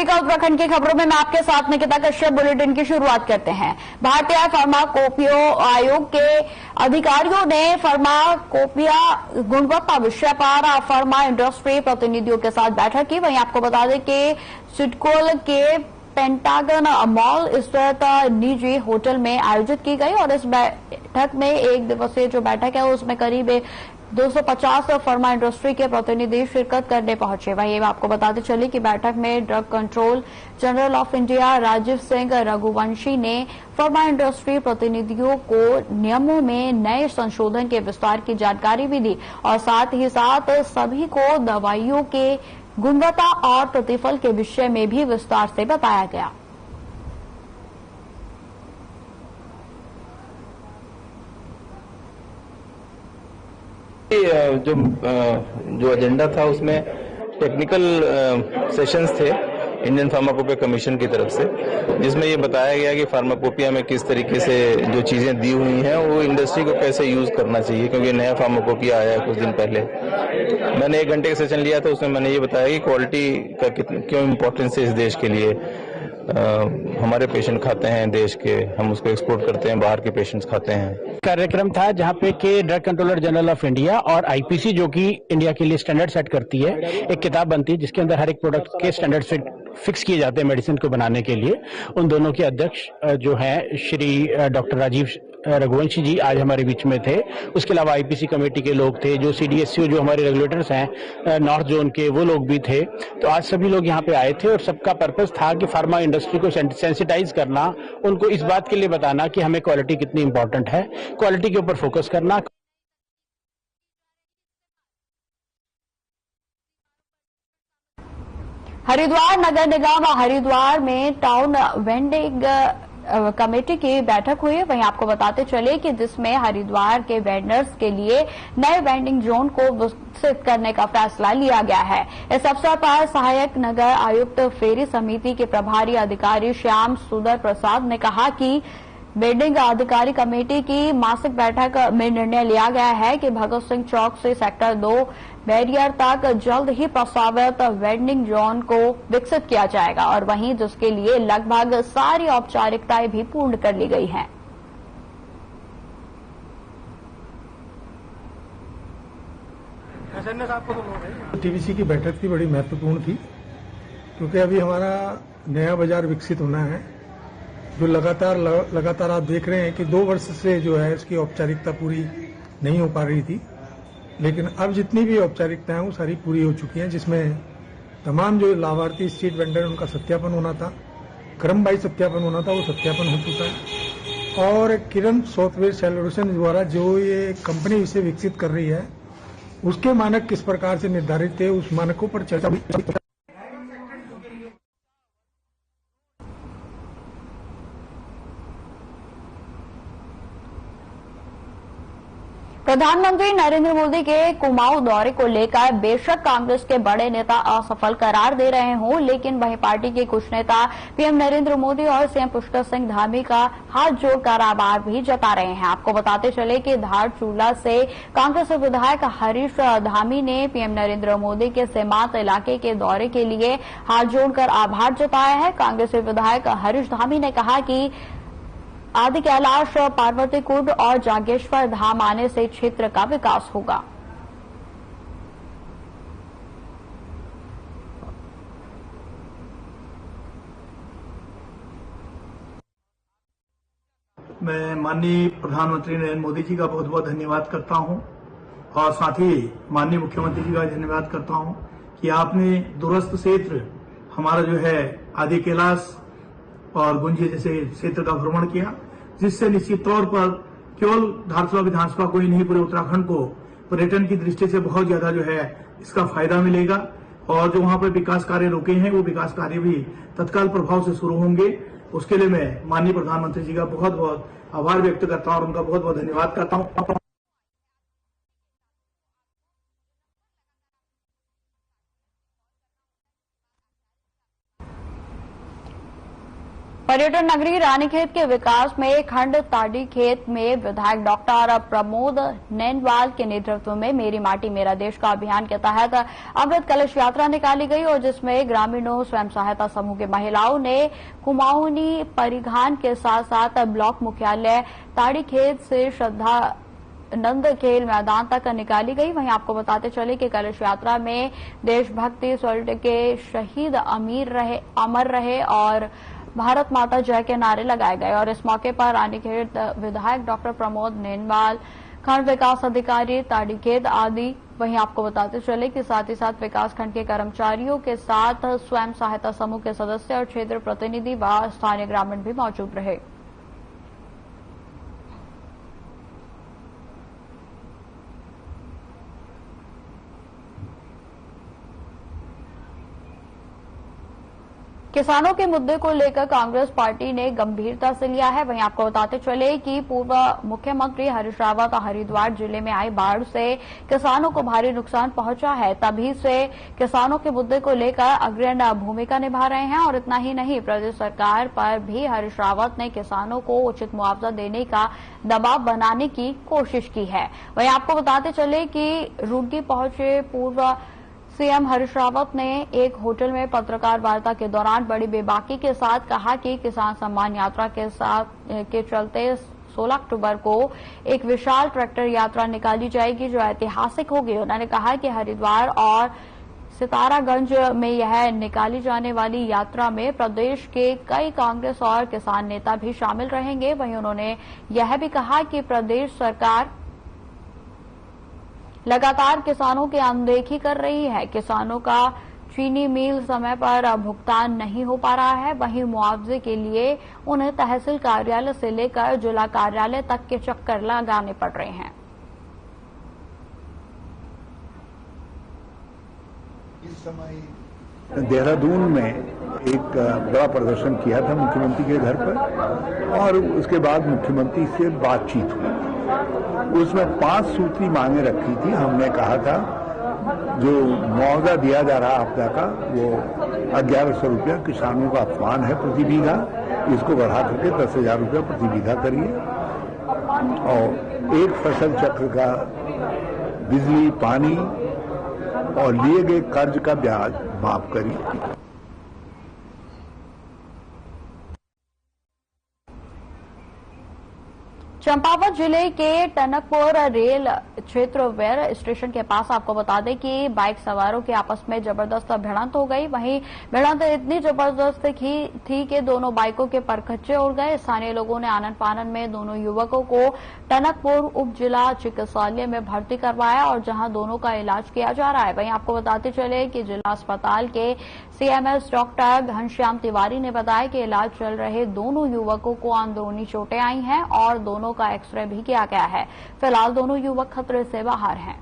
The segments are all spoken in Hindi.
उत्तराखंड की खबरों में मैं आपके साथ निकिता कश्यप। बुलेटिन की शुरुआत करते हैं। भारतीय फार्माकोपियो आयोग के अधिकारियों ने फार्माकोपिया गुणवत्ता विषय पर फार्मा इंडस्ट्री प्रतिनिधियों के साथ बैठक की। वहीं आपको बता दें कि सिडकोल के पेंटागन मॉल स्थित निजी होटल में आयोजित की गई और इस बैठक में एक दिवसीय जो बैठक है उसमें करीब 250 फार्मा इंडस्ट्री के प्रतिनिधि शिरकत करने पहुंचे। वहीं आपको बताते चले कि बैठक में drug control general of India Rajiv Singh Raghuvanshi ने फार्मा इंडस्ट्री प्रतिनिधियों को नियमों में नए संशोधन के विस्तार की जानकारी भी दी और साथ ही साथ सभी को दवाइयों के गुणवत्ता और प्रतिफल के विषय में भी विस्तार से बताया गया। जो एजेंडा था उसमें टेक्निकल सेशंस थे इंडियन फार्माकोपिया कमीशन की तरफ से, जिसमें ये बताया गया कि फार्माकोपिया में किस तरीके से जो चीजें दी हुई हैं वो इंडस्ट्री को कैसे यूज करना चाहिए, क्योंकि नया फार्माकोपिया आया है कुछ दिन पहले। मैंने 1 घंटे का सेशन लिया था, उसमें मैंने ये बताया कि क्वालिटी का क्यों इम्पोर्टेंस है इस देश के लिए। हमारे पेशेंट खाते हैं देश के, हम उसको एक्सपोर्ट करते हैं, बाहर के पेशेंट्स खाते हैं। कार्यक्रम था जहां पे के drug controller general of India और आईपीसी जो कि इंडिया के लिए स्टैंडर्ड सेट करती है, एक किताब बनती है जिसके अंदर हर एक प्रोडक्ट के स्टैंडर्ड फिक्स किए जाते हैं मेडिसिन को बनाने के लिए। उन दोनों के अध्यक्ष जो हैं श्री डॉक्टर राजीव रघुवंशी जी आज हमारे बीच में थे। उसके अलावा आईपीसी कमेटी के लोग थे, जो सीडीएससीओ जो हमारे रेगुलेटर्स हैं नॉर्थ जोन के, वो लोग भी थे। तो आज सभी लोग यहाँ पे आए थे और सबका पर्पस था कि फार्मा इंडस्ट्री को सेंसिटाइज करना, उनको इस बात के लिए बताना कि हमें क्वालिटी कितनी इंपॉर्टेंट है, क्वालिटी के ऊपर फोकस करना। हरिद्वार नगर निगम हरिद्वार में टाउन वेंडिंग कमेटी की बैठक हुई। वहीं आपको बताते चले कि जिसमें हरिद्वार के वेंडर्स के लिए नए वेंडिंग जोन को विकसित करने का फैसला लिया गया है। इस अवसर पर सहायक नगर आयुक्त फेरी समिति के प्रभारी अधिकारी श्याम सुंदर प्रसाद ने कहा कि वेंडिंग अधिकारी कमेटी की मासिक बैठक में निर्णय लिया गया है कि भगत सिंह चौक से सेक्टर 2 बैरियर तक जल्द ही प्रस्तावित वेंडिंग जोन को विकसित किया जाएगा और वहीं जिसके लिए लगभग सारी औपचारिकताएं भी पूर्ण कर ली गई हैं। टीवीसी की बैठक थी, बड़ी महत्वपूर्ण थी, क्योंकि अभी हमारा नया बाजार विकसित होना है। जो लगातार आप देख रहे हैं कि 2 वर्ष से जो है इसकी औपचारिकता पूरी नहीं हो पा रही थी, लेकिन अब जितनी भी औपचारिकताएं हैं वो सारी पूरी हो चुकी हैं, जिसमें तमाम जो लाभार्थी स्ट्रीट वेंडर उनका सत्यापन होना था, क्रमवाई सत्यापन होना था, वो सत्यापन हो चुका है। और किरण सॉफ्टवेयर सॉल्यूशन द्वारा जो ये कंपनी इसे विकसित कर रही है उसके मानक किस प्रकार से निर्धारित थे, उस मानकों पर चर्चा हुई। प्रधानमंत्री नरेंद्र मोदी के कुमाऊं दौरे को लेकर बेशक कांग्रेस के बड़े नेता असफल करार दे रहे हों, लेकिन वहीं पार्टी के कुछ नेता पीएम नरेंद्र मोदी और सीएम पुष्कर सिंह धामी का हाथ जोड़कर आभार भी जता रहे हैं। आपको बताते चले कि धारचूला से कांग्रेस विधायक हरीश धामी ने पीएम नरेंद्र मोदी के सीमांत इलाके के दौरे के लिए हाथ जोड़कर आभार जताया है। कांग्रेस विधायक हरीश धामी ने कहा कि आदि कैलाश, पार्वती कुंड और जागेश्वर धाम आने से क्षेत्र का विकास होगा। मैं माननीय प्रधानमंत्री नरेंद्र मोदी जी का बहुत बहुत धन्यवाद करता हूं और साथ ही माननीय मुख्यमंत्री जी का धन्यवाद करता हूं कि आपने दूरस्थ क्षेत्र हमारा जो है आदि कैलाश और गुंजी जैसे क्षेत्र का भ्रमण किया, जिससे निश्चित तौर पर केवल धारचूला विधानसभा को ही नहीं पूरे उत्तराखंड को पर्यटन की दृष्टि से बहुत ज्यादा जो है इसका फायदा मिलेगा और जो वहां पर विकास कार्य रुके हैं वो विकास कार्य भी तत्काल प्रभाव से शुरू होंगे। उसके लिए मैं माननीय प्रधानमंत्री जी का बहुत बहुत आभार व्यक्त करता हूं और उनका बहुत बहुत धन्यवाद करता हूं। पर्यटन नगरी रानीखेत के विकास में खंड ताड़ीखेत में विधायक डॉक्टर प्रमोद नैनवाल के नेतृत्व में मेरी माटी मेरा देश का अभियान के तहत अमृत कलश यात्रा निकाली गई और जिसमें ग्रामीणों स्वयं सहायता समूह की महिलाओं ने कुमाऊनी परिधान के साथ साथ ब्लॉक मुख्यालय ताड़ीखेत से श्रद्धा नंद खेल मैदान तक निकाली गई। वहीं आपको बताते चले कि कलश यात्रा में देशभक्ति स्वर्ण के शहीद अमर रहे और भारत माता जय के नारे लगाए गए और इस मौके पर रानीखेत विधायक डॉक्टर प्रमोद नैनवाल, खंड विकास अधिकारी ताड़ीखेत आदि। वहीं आपको बताते चले कि साथ ही साथ विकास खंड के कर्मचारियों के साथ स्वयं सहायता समूह के सदस्य और क्षेत्र प्रतिनिधि व स्थानीय ग्रामीण भी मौजूद रहे। किसानों के मुद्दे को लेकर कांग्रेस पार्टी ने गंभीरता से लिया है। वहीं आपको बताते चले कि पूर्व मुख्यमंत्री हरीश रावत हरिद्वार जिले में आई बाढ़ से किसानों को भारी नुकसान पहुंचा है। तभी से किसानों के मुद्दे को लेकर अग्रणी भूमिका निभा रहे हैं और इतना ही नहीं, प्रदेश सरकार पर भी हरीश रावत ने किसानों को उचित मुआवजा देने का दबाव बनाने की कोशिश की है। वहीं आपको बताते चले कि रुड़की पहुंचे पूर्व सीएम हरीश रावत ने एक होटल में पत्रकार वार्ता के दौरान बड़ी बेबाकी के साथ कहा कि किसान सम्मान यात्रा के चलते 16 अक्टूबर को एक विशाल ट्रैक्टर यात्रा निकाली जाएगी जो ऐतिहासिक होगी। उन्होंने कहा कि हरिद्वार और सितारागंज में यह निकाली जाने वाली यात्रा में प्रदेश के कई कांग्रेस और किसान नेता भी शामिल रहेंगे। वहीं उन्होंने यह भी कहा कि प्रदेश सरकार लगातार किसानों की अनदेखी कर रही है। किसानों का चीनी मिल समय पर भुगतान नहीं हो पा रहा है। वहीं मुआवजे के लिए उन्हें तहसील कार्यालय से लेकर जिला कार्यालय तक के चक्कर लगाने पड़ रहे हैं। इस समय देहरादून में एक बड़ा प्रदर्शन किया था मुख्यमंत्री के घर पर और उसके बाद मुख्यमंत्री से बातचीत हुई। उसमें 5 सूत्री मांगे रखी थी। हमने कहा था जो मुआवजा दिया जा रहा आपदा का वो 1100 रुपया किसानों का अपमान है प्रति बीघा, इसको बढ़ा करके 10,000 रुपया प्रति बीघा करिए और एक फसल चक्र का बिजली पानी और लिए गए कर्ज का ब्याज माफ करिए। चंपावत जिले के टनकपुर रेल क्षेत्र वेयर स्टेशन के पास आपको बता दें कि बाइक सवारों के आपस में जबरदस्त भिड़ंत हो गई। वहीं भिड़ंत इतनी जबरदस्त थी कि दोनों बाइकों के परखच्चे उड़ गए। स्थानीय लोगों ने आनन फानन में दोनों युवकों को टनकपुर उप जिला चिकित्सालय में भर्ती करवाया और जहां दोनों का इलाज किया जा रहा है। वहीं आपको बताते चले कि जिला अस्पताल के सीएमएस डॉक्टर घनश्याम तिवारी ने बताया कि इलाज चल रहे दोनों युवकों को अंदरूनी चोटें आई हैं और दोनों का एक्सरे भी किया गया है। फिलहाल दोनों युवक खतरे से बाहर हैं।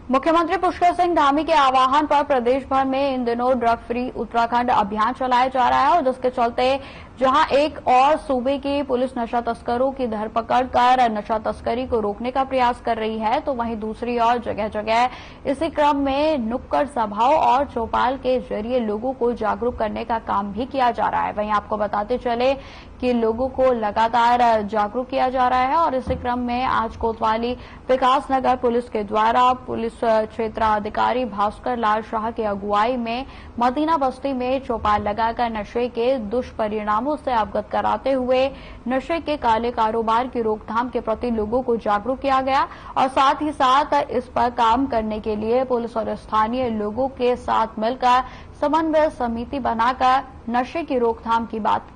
मुख्यमंत्री पुष्कर सिंह धामी के आह्वान पर प्रदेश भर में इन दिनों ड्रग फ्री उत्तराखंड अभियान चलाया जा रहा है और जिसके चलते जहां एक और सूबे की पुलिस नशा तस्करों की धरपकड़ कर नशा तस्करी को रोकने का प्रयास कर रही है, तो वहीं दूसरी ओर जगह जगह इसी क्रम में नुक्कड़ सभाओं और चौपाल के जरिए लोगों को जागरूक करने का काम भी किया जा रहा है। वहीं आपको बताते चले कि लोगों को लगातार जागरूक किया जा रहा है और इसी क्रम में आज कोतवाली विकास नगर पुलिस के द्वारा पुलिस क्षेत्राधिकारी भास्कर लाल शाह की अगुवाई में मदीना बस्ती में चौपाल लगाकर नशे के दुष्परिणामों से अवगत कराते हुए नशे के काले कारोबार की रोकथाम के प्रति लोगों को जागरूक किया गया और साथ ही साथ इस पर काम करने के लिए पुलिस और स्थानीय लोगों के साथ मिलकर समन्वय समिति बनाकर नशे की रोकथाम की बात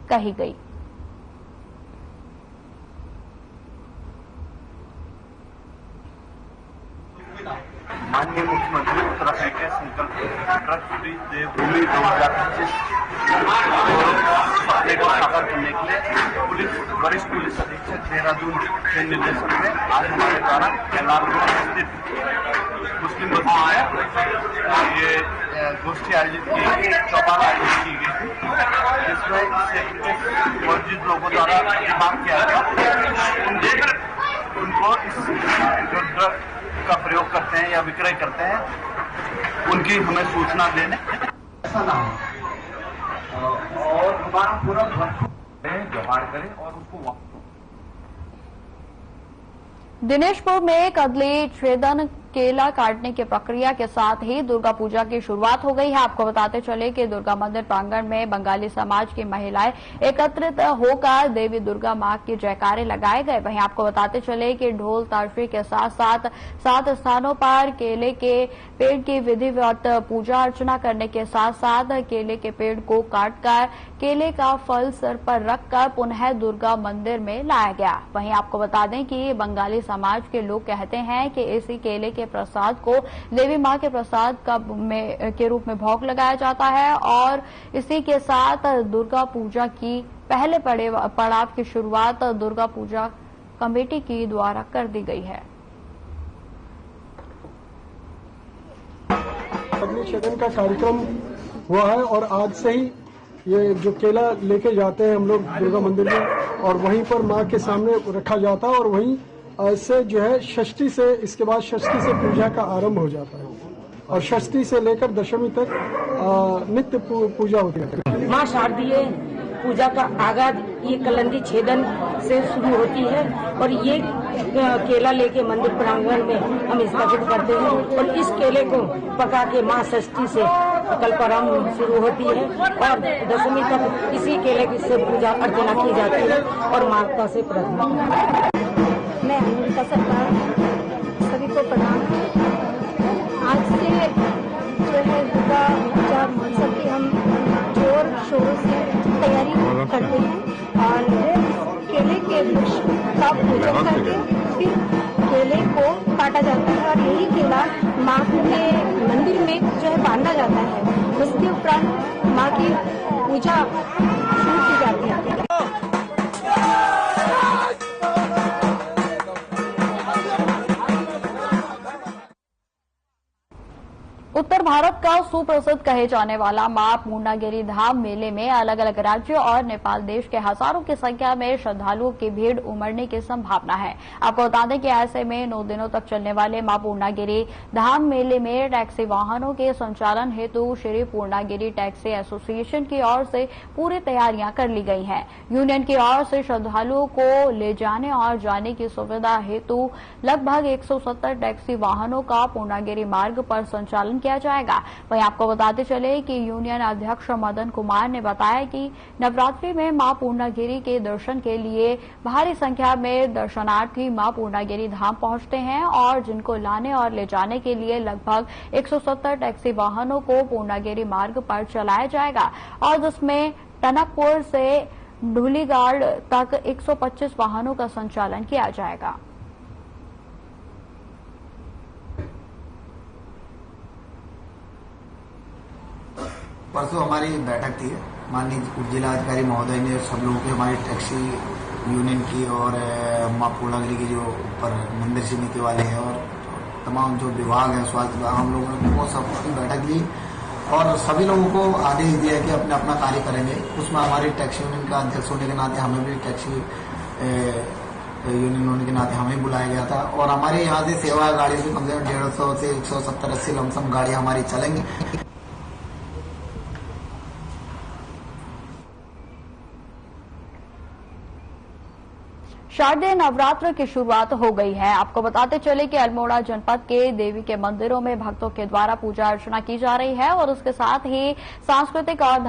कही गई। माननीय मुख्यमंत्री उत्तराखंड के संकल्प ड्रग फ्री देवभूमि 2025 सपने को साकार करने के लिए वरिष्ठ पुलिस अधीक्षक देहरादून के निर्देशन में आज हमारे द्वारा एलारगोट स्थित मुस्लिम बस्ती में ये गोष्ठी आयोजित की, चौपाल आयोजित की गई थी, जिसमें जो है इस क्षेत्र के और जिन लोगों द्वारा मांग किया गया उनको इस जो ड्रग का प्रयोग करते हैं या विक्रय करते हैं उनकी हमें सूचना देने ऐसा ना हो और हमारा पूरा जुगाड़ करें और उसको दिनेशपुर में कदली छेदन केला काटने की प्रक्रिया के साथ ही दुर्गा पूजा की शुरुआत हो गई है। आपको बताते चले कि दुर्गा मंदिर प्रांगण में बंगाली समाज की महिलाएं एकत्रित होकर देवी दुर्गा मां की जयकारे लगाए गए। वहीं आपको बताते चले कि ढोल ताशरी के साथ साथ 7 स्थानों पर केले के पेड़ की विधिवत पूजा अर्चना करने के साथ साथ केले के पेड़ को काटकर केले का फल सिर पर रखकर पुनः दुर्गा मंदिर में लाया गया। वहीं आपको बता दें कि बंगाली समाज के लोग कहते हैं कि इसी केले के प्रसाद को देवी मां के प्रसाद के रूप में भोग लगाया जाता है और इसी के साथ दुर्गा पूजा की पहले पड़ाव की शुरुआत दुर्गा पूजा कमेटी की द्वारा कर दी गई है। अग्नि छेदन का कार्यक्रम हुआ है और आज से ही ये जो केला लेके जाते हैं हम लोग दुर्गा मंदिर में और वहीं पर मां के सामने रखा जाता है और वहीं से जो है षष्ठी से इसके बाद षष्ठी से पूजा का आरंभ हो जाता है और षष्ठी से लेकर दशमी तक नित्य पूजा होती है। मां शारदीय पूजा का आगाज ये कलंदी छेदन से शुरू होती है और ये केला लेके मंदिर प्रांगण में हम स्थापित करते हैं और इस केले को पका के मां षष्ठी से कल्पारंभ शुरू होती है और दशमी तक इसी केले की से पूजा अर्चना की जाती है और माता से प्रार्थना। मैं अनिता सरकार सभी को प्रणाम। आज से जो है दुर्गा पूजा महोत्सव की हम जोर शोर से तैयारी करते हैं और केले के वृक्ष का पूजन करके फिर केले को काटा जाता है और यही केला माँ के मंदिर में जो है बांधा जाता है। उसके उपरांत माँ की पूजा शुरू की जाती है। उत्तर भारत का सुप्रसिद्ध कहे जाने वाला मां पूर्णागिरि धाम मेले में अलग अलग राज्यों और नेपाल देश के हजारों की संख्या में श्रद्धालुओं की भीड़ उमड़ने की संभावना है। आपको बता दें कि ऐसे में 9 दिनों तक चलने वाले मां पूर्णागिरि धाम मेले में टैक्सी वाहनों के संचालन हेतु श्री पूर्णागिरि टैक्सी एसोसिएशन की ओर से पूरी तैयारियां कर ली गई हैं। यूनियन की ओर से श्रद्धालुओं को ले जाने और जाने की सुविधा हेतु लगभग 170 टैक्सी वाहनों का पूर्णागिरि मार्ग पर संचालन किया जाएगा। वहीं आपको बताते चले कि यूनियन अध्यक्ष मदन कुमार ने बताया कि नवरात्रि में मां पूर्णागिरि के दर्शन के लिए भारी संख्या में दर्शनार्थी मां पूर्णागिरि धाम पहुंचते हैं और जिनको लाने और ले जाने के लिए लगभग 170 टैक्सी वाहनों को पूर्णागिरि मार्ग पर चलाया जाएगा और जिसमें टनकपुर से ढूलीगाड़ तक 125 वाहनों का संचालन किया जाएगा। परसों हमारी बैठक थी, माननीय जिला अधिकारी महोदय ने सब लोगों की हमारी टैक्सी यूनियन की और मां पूर्णागिरि की जो ऊपर मंदिर समिति वाले हैं और तमाम जो विभाग है स्वास्थ्य विभाग हम लोगों ने वो सब की बैठक ली और सभी लोगों को आदेश दिया कि अपना अपना कार्य करेंगे। उसमें हमारी टैक्सी यूनियन का अध्यक्ष होने के नाते हमें भी टैक्सी यूनियन होने के नाते हमें बुलाया गया था और हमारे यहाँ से सेवा गाड़ी से कम से कम 150 से 170-80 लमसम गाड़ी हमारी चलेंगी। शारदीय नवरात्र की शुरुआत हो गई है। आपको बताते चले कि अल्मोड़ा जनपद के देवी के मंदिरों में भक्तों के द्वारा पूजा अर्चना की जा रही है और उसके साथ ही सांस्कृतिक और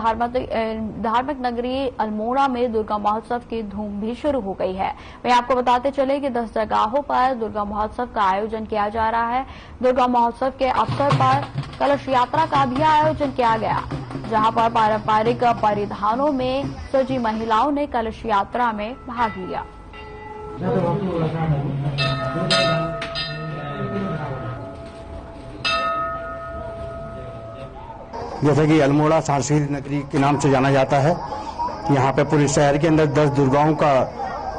धार्मिक नगरी अल्मोड़ा में दुर्गा महोत्सव की धूम भी शुरू हो गई है। वहीं आपको बताते चले कि 10 जगहों पर दुर्गा महोत्सव का आयोजन किया जा रहा है। दुर्गा महोत्सव के अवसर पर कलश यात्रा का भी आयोजन किया गया, जहां पर पारंपरिक परिधानों में सजी महिलाओं ने कलश यात्रा में भाग लिया। जैसे कि अल्मोड़ा सांस्कृतिक नगरी के नाम से जाना जाता है, यहाँ पे पूरे शहर के अंदर 10 दुर्गाओं का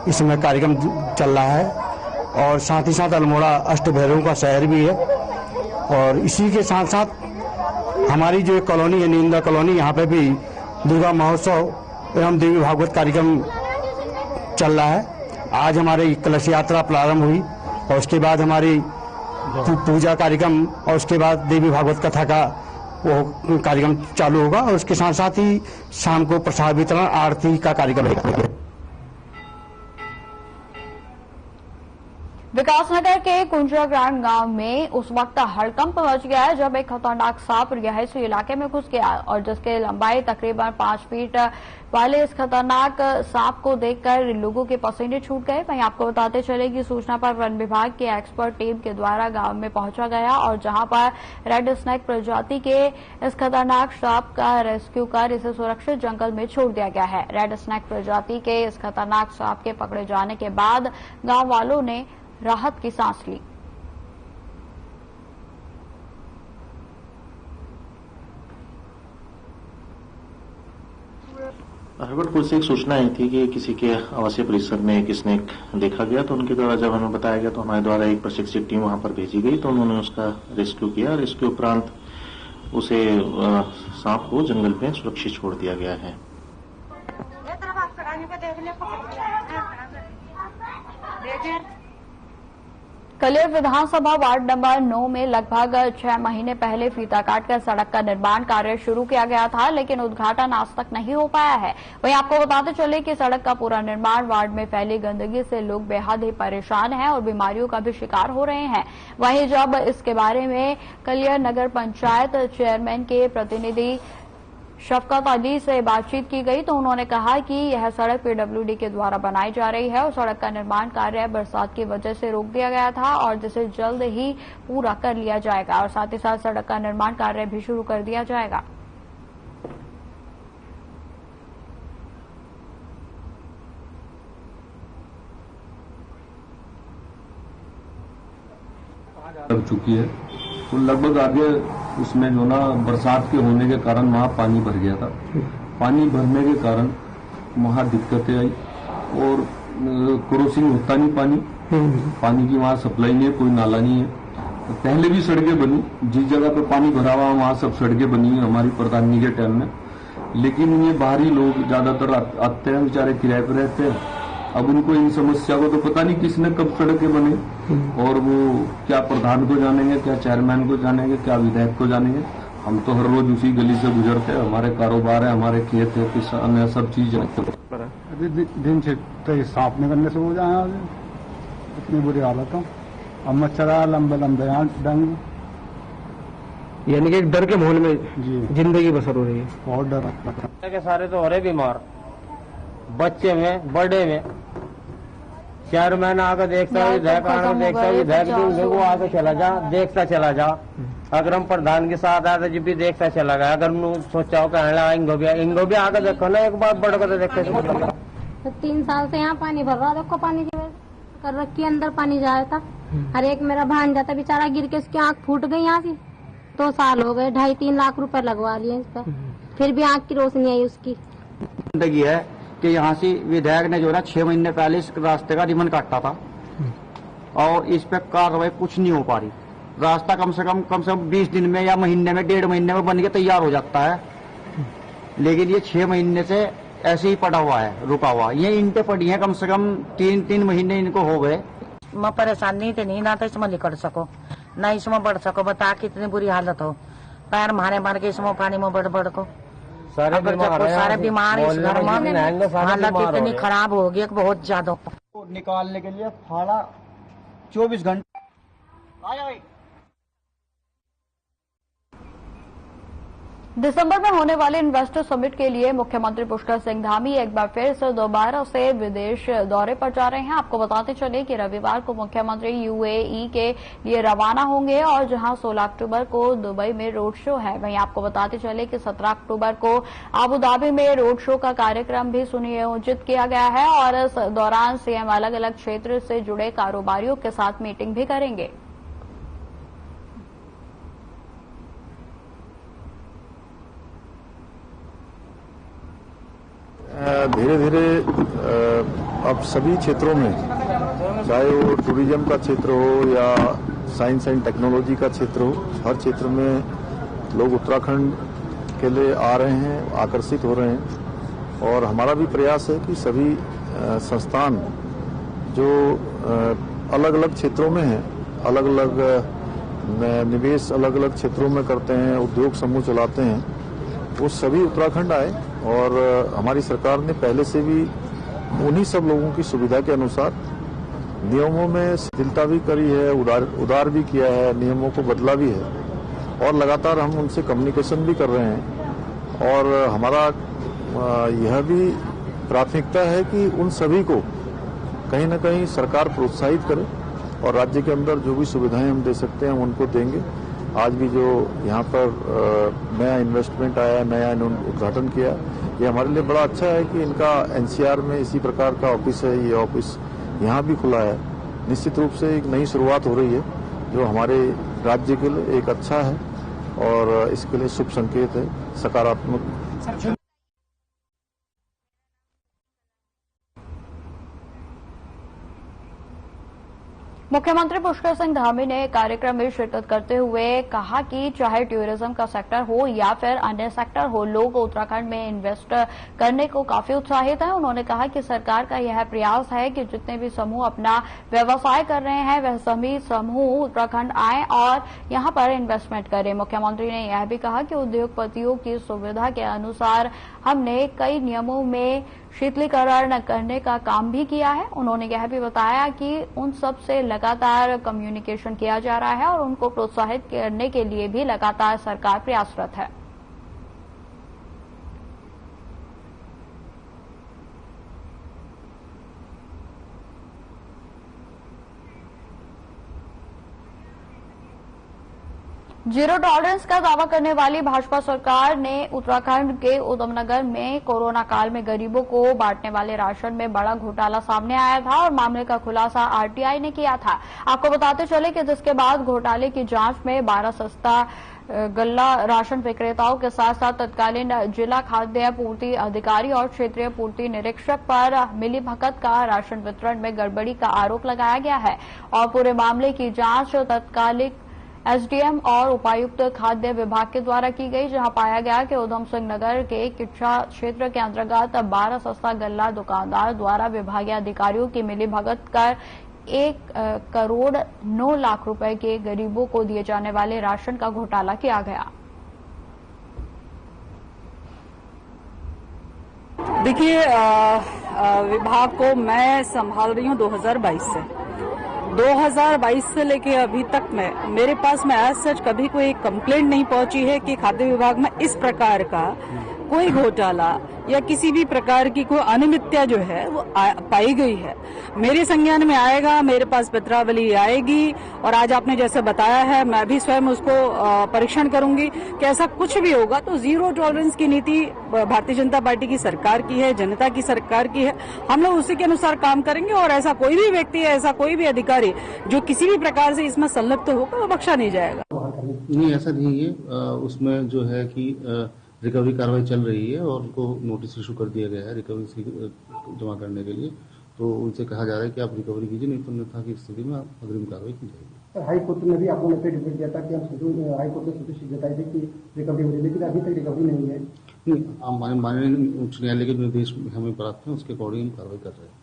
इस समय कार्यक्रम चल रहा है और साथ ही साथ अल्मोड़ा अष्टभैरवों का शहर भी है और इसी के साथ साथ हमारी जो कॉलोनी है नींदा कॉलोनी, यहाँ पे भी दुर्गा महोत्सव एवं देवी भागवत कार्यक्रम चल रहा है। आज हमारी कलश यात्रा प्रारंभ हुई और उसके बाद हमारी पूजा कार्यक्रम और उसके बाद देवी भागवत कथा का वो कार्यक्रम चालू होगा और उसके साथ साथ ही शाम को प्रसाद वितरण आरती का कार्यक्रम है। विकासनगर के कुंजराग्राम गांव में उस वक्त हड़कंप मच गया है जब एक खतरनाक सांप रिहायशी इलाके में घुस गया और जिसके लंबाई तकरीबन 5 फीट वाले इस खतरनाक सांप को देखकर लोगों के पसीने छूट गए। वहीं आपको बताते चले कि सूचना पर वन विभाग की एक्सपर्ट टीम के द्वारा गांव में पहुंचा गया और जहां पर रेड स्नेक प्रजाति के इस खतरनाक सांप का रेस्क्यू कर इसे सुरक्षित जंगल में छोड़ दिया गया है। रेड स्नेक प्रजाति के इस खतरनाक सांप के पकड़े जाने के बाद गांव वालों ने राहत की सांस ली। हरवटपुर से एक सूचना आई थी कि किसी के आवासीय परिसर में एक स्नेक देखा गया, तो उनके द्वारा जब हमें बताया गया तो हमारे द्वारा एक प्रशिक्षित टीम वहां पर भेजी गई, तो उन्होंने उसका रेस्क्यू किया। रेस्क्यू उपरांत उसे सांप को जंगल में सुरक्षित छोड़ दिया गया है। कलियर विधानसभा वार्ड नंबर 9 में लगभग 6 महीने पहले फीता काटकर सड़क का निर्माण कार्य शुरू किया गया था, लेकिन उद्घाटन आज तक नहीं हो पाया है। वहीं आपको बताते चले कि सड़क का पूरा निर्माण वार्ड में फैली गंदगी से लोग बेहद ही परेशान हैं और बीमारियों का भी शिकार हो रहे हैं। वहीं जब इसके बारे में कलियर नगर पंचायत चेयरमैन के प्रतिनिधि शफकत अली से बातचीत की गई तो उन्होंने कहा कि यह सड़क पीडब्ल्यूडी के द्वारा बनाई जा रही है और सड़क का निर्माण कार्य बरसात की वजह से रोक दिया गया था और जिसे जल्द ही पूरा कर लिया जाएगा और साथ ही साथ सड़क का निर्माण कार्य भी शुरू कर दिया जाएगा। लग चुकी है तो लगभग आगे उसमें जो ना बरसात के होने के कारण वहाँ पानी भर गया था। पानी भरने के कारण वहाँ दिक्कतें आई और क्रॉसिंग होता नहीं पानी की वहाँ सप्लाई नहीं है, कोई नाला नहीं है। तो पहले भी सड़कें बनी, जिस जगह पे पानी भरा हुआ वहाँ सब सड़कें बनी है हमारी प्रधानी के टाइम में, लेकिन ये बाहरी लोग ज्यादातर आते हैं, बेचारे किराए पर रहते हैं। अब उनको इन समस्या को तो पता नहीं किसने कब सड़कें बने और वो क्या प्रधान को जानेंगे, क्या चेयरमैन को जानेंगे, क्या विधायक को जानेंगे। हम तो हर रोज उसी गली से गुजरते हैं, हमारे कारोबार है, हमारे खेत है, किसान है, सब चीज है। दिन से तो सांप निकलने से हो जाए, इतनी बुरी हालत हो। अब मच्छर लंबे लंबे यहाँ डंग, यानी कि एक डर के माहौल में जिंदगी बसर हो रही है। बहुत डर के सारे तो हो रहे बीमार, बच्चे में, बड़े में। चेयरमैन आकर देखता है, विधायक आकर देखता है, विधायक वो आकर चला जा, देखता चला जा। अगर हम प्रधान के साथ आते जब भी देखता चला गया, अगर सोचा हो कहना इंगो भी आकर देखो ना एक बार बड़ कर देखते। तो 3 साल से यहाँ पानी भर रहा, देखो पानी की कर रखी, अंदर पानी जाया था। हर एक मेरा भांजा था बेचारा, गिर के उसकी आंख फूट गई यहाँ से। 2 साल हो गए, 2.5-3 लाख रुपए लगवा लिए इस पर, फिर भी आंख की रोशनी आई उसकी। जिंदगी है कि यहाँ से विधायक ने जो है 6 महीने पहले इस रास्ते का रिबन काटा था और इस पे कार्रवाई कुछ नहीं हो पा रही। रास्ता कम से कम 20 दिन में या महीने में, 1.5 महीने में बन के तैयार हो जाता है, लेकिन ये 6 महीने से ऐसे ही पड़ा हुआ है, रुका हुआ। ये ईंटें पड़ी हैं, कम से कम 3 महीने इनको हो गए। मैं परेशानी तो नहीं ना, तो इसमें निकल सको ना, इसमें बढ़ सको। बता कितनी बुरी हालत हो, पैर मारे के इसमें पानी में बढ़ को सारे बीमार इस घर में। हालत इतनी खराब हो गई बहुत ज्यादा। निकालने के लिए फाड़ा 24 घंटे। दिसंबर में होने वाले इन्वेस्टर समिट के लिए मुख्यमंत्री पुष्कर सिंह धामी एक बार फिर से दोबारा से विदेश दौरे पर जा रहे हैं। आपको बताते चले कि रविवार को मुख्यमंत्री यूएई के लिए रवाना होंगे और जहां 16 अक्टूबर को दुबई में रोड शो है। वहीं आपको बताते चले कि 17 अक्टूबर को अबू धाबी में रोड शो का कार्यक्रम भी सुनियोजित किया गया है और इस दौरान सीएम अलग अलग क्षेत्र से जुड़े कारोबारियों के साथ मीटिंग भी करेंगे। धीरे धीरे अब सभी क्षेत्रों में, चाहे वो टूरिज्म का क्षेत्र हो या साइंस एंड टेक्नोलॉजी का क्षेत्र हो, हर क्षेत्र में लोग उत्तराखंड के लिए आ रहे हैं, आकर्षित हो रहे हैं। और हमारा भी प्रयास है कि सभी संस्थान जो अलग अलग क्षेत्रों में हैं, अलग अलग निवेश अलग अलग क्षेत्रों में करते हैं, उद्योग समूह चलाते हैं, वो सभी उत्तराखंड आए। और हमारी सरकार ने पहले से भी उन्हीं सब लोगों की सुविधा के अनुसार नियमों में शिथिलता भी करी है, उदार भी किया है, नियमों को बदला भी है और लगातार हम उनसे कम्युनिकेशन भी कर रहे हैं। और हमारा यह भी प्राथमिकता है कि उन सभी को कहीं न कहीं सरकार प्रोत्साहित करे और राज्य के अंदर जो भी सुविधाएं हम दे सकते हैं उनको देंगे। आज भी जो यहाँ पर नया इन्वेस्टमेंट आया, नया इन्होंने उद्घाटन किया, ये हमारे लिए बड़ा अच्छा है कि इनका एनसीआर में इसी प्रकार का ऑफिस है, ये ऑफिस यहाँ भी खुला है। निश्चित रूप से एक नई शुरुआत हो रही है जो हमारे राज्य के लिए एक अच्छा है और इसके लिए शुभ संकेत है, सकारात्मक। मुख्यमंत्री पुष्कर सिंह धामी ने कार्यक्रम में शिरकत करते हुए कहा कि चाहे टूरिज्म का सेक्टर हो या फिर अन्य सेक्टर हो, लोग उत्तराखंड में इन्वेस्ट करने को काफी उत्साहित हैं। उन्होंने कहा कि सरकार का यह प्रयास है कि जितने भी समूह अपना व्यवसाय कर रहे हैं वह सभी समूह उत्तराखंड आएं और यहां पर इन्वेस्टमेंट करें। मुख्यमंत्री ने यह भी कहा कि उद्योगपतियों की सुविधा के अनुसार हमने कई नियमों में शीतलीकरण करने का काम भी किया है। उन्होंने यह भी बताया कि उन सब से लगातार कम्युनिकेशन किया जा रहा है और उनको प्रोत्साहित करने के लिए भी लगातार सरकार प्रयासरत है। जीरो टॉलरेंस का दावा करने वाली भाजपा सरकार ने उत्तराखंड के उधमनगर में कोरोना काल में गरीबों को बांटने वाले राशन में बड़ा घोटाला सामने आया था और मामले का खुलासा आरटीआई ने किया था। आपको बताते चले कि जिसके बाद घोटाले की जांच में 12 सस्ता गल्ला राशन विक्रेताओं के साथ साथ तत्कालीन जिला खाद्य पूर्ति अधिकारी और क्षेत्रीय पूर्ति निरीक्षक पर मिलीभगत का राशन वितरण में गड़बड़ी का आरोप लगाया गया है और पूरे मामले की जांच तत्कालीन एसडीएम और उपायुक्त खाद्य विभाग के द्वारा की गई, जहां पाया गया कि उधम सिंह नगर के किच्छा क्षेत्र के अंतर्गत 12 सस्ता गल्ला दुकानदार द्वारा विभागीय अधिकारियों की मिलीभगत कर 1 करोड़ 9 लाख रुपए के गरीबों को दिए जाने वाले राशन का घोटाला किया गया। देखिए, विभाग को मैं संभाल रही हूं 2022 से। 2022 से लेके अभी तक मेरे पास में एज सच कभी कोई कंप्लेंट नहीं पहुंची है कि खाद्य विभाग में इस प्रकार का कोई घोटाला या किसी भी प्रकार की कोई अनियमितता जो है वो पाई गई है। मेरे संज्ञान में आएगा, मेरे पास पत्रावली आएगी और आज आपने जैसे बताया है मैं भी स्वयं उसको परीक्षण करूंगी कि ऐसा कुछ भी होगा तो जीरो टॉलरेंस की नीति भारतीय जनता पार्टी की सरकार की है, जनता की सरकार की है। हम लोग उसी के अनुसार काम करेंगे और ऐसा कोई भी व्यक्ति है, ऐसा कोई भी अधिकारी जो किसी भी प्रकार से इसमें संलिप्त होगा वो बख्शा नहीं जाएगा। नहीं, ऐसा नहीं है। उसमें जो है कि रिकवरी कार्रवाई चल रही है और उनको नोटिस इशू कर दिया गया है रिकवरी जमा करने के लिए। तो उनसे कहा जा रहा है कि आप रिकवरी कीजिए, नहीं तो अन्यथा की स्थिति में आप अग्रिम कार्रवाई की जाएगी। हाई कोर्ट में भी आपको एफिडेविट दिया था कि हम हाई कोर्ट में संतुष्टि जताई थी कि रिकवरी हो रही है, लेकिन अभी तक रिकवरी नहीं है। नहीं, माननीय उच्च न्यायालय के निर्देश हमें प्राप्त है, उसके अकॉर्डिंग हम कार्रवाई कर रहे हैं।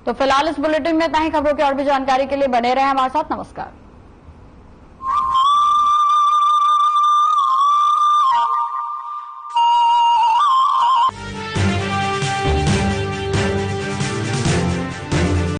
तो फिलहाल इस बुलेटिन में इतना ही। खबरों की और भी जानकारी के लिए बने रहे हमारे साथ। नमस्कार।